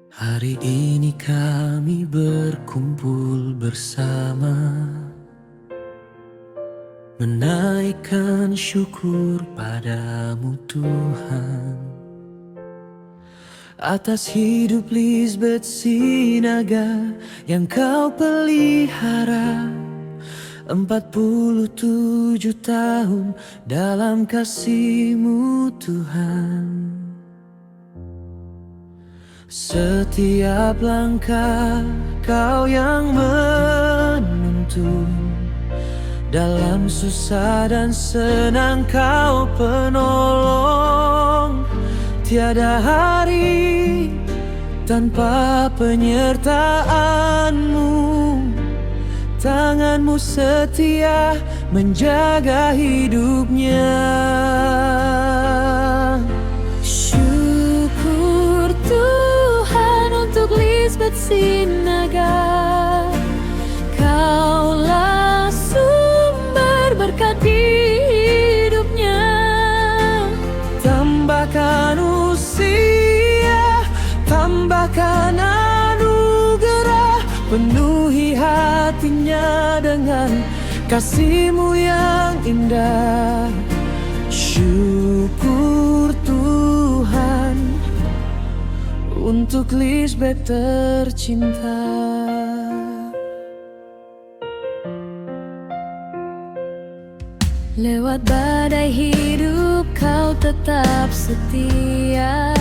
Hari ini kami berkumpul bersama, menaikkan syukur padamu Tuhan, atas hidup Lisbeth Sinaga yang kau pelihara 47 tahun dalam kasih-Mu Tuhan. Setiap langkah Kau yang menuntun, dalam susah dan senang Kau penolong. Tiada hari tanpa penyertaan-Mu, tangan-Mu setia menjaga hidupnya. Syukur Tuhan untuk Lisbeth Sinaga, Kaulah sumber berkat di hidupnya. Tambahkan usia, tambahkan anugerah, penuhi hatinya dengan kasih-Mu yang indah. Syukur Tuhan untuk Lisbeth tercinta. Lewat badai hidup Kau tetap setia.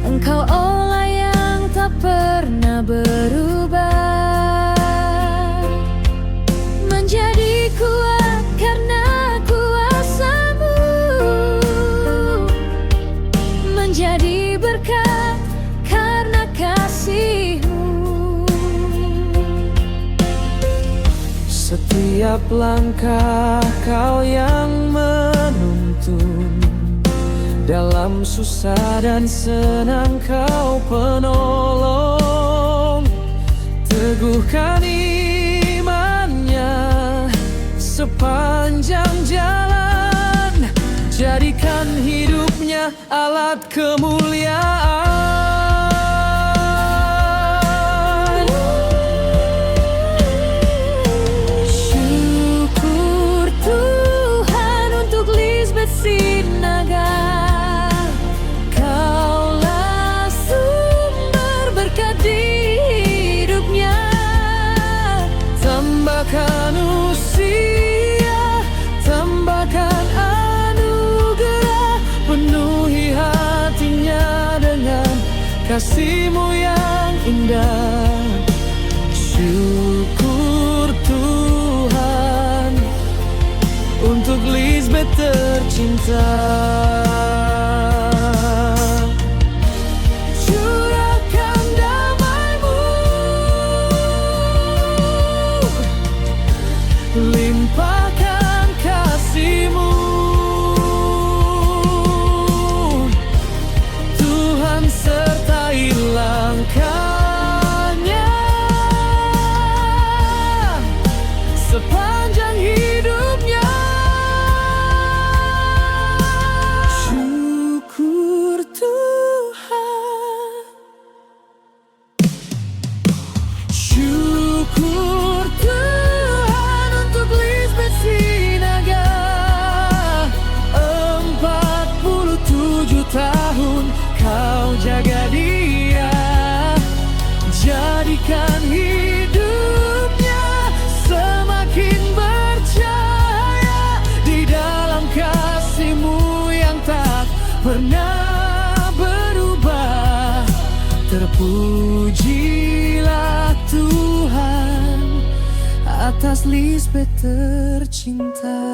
Engkau Allah yang tak pernah berubah, menjadi kuat karena kuasa-Mu, menjadi berkat karena kasih-Mu. Setiap langkah Kau yang menuntun, dalam susah dan senang Kau penolong. Teguhkan imannya sepanjang jalan, jadikan hidupnya alat kemuliaan. Syukur Tuhan untuk Lisbeth Sinaga, Kaulah sumber berkat di hidupnya. Tambahkan usia, tambahkan anugerah, penuhi hatinya dengan kasih-Mu yang indah. Syukur Tuhan untuk Lisbeth tercinta. Curahkan damai-Mu, limpahkan kasih-Mu, Tuhan sertai langkahnya sepanjang hidupnya. Syukur Tuhan, syukur Tuhan untuk Lisbeth Sinaga. 47 tahun Kau jaga dia, jadikan hidupnya semakin bercahaya di dalam kasih-Mu yang tak pernah berubah. Terpujilah Tuhan atas Lisbeth tercinta.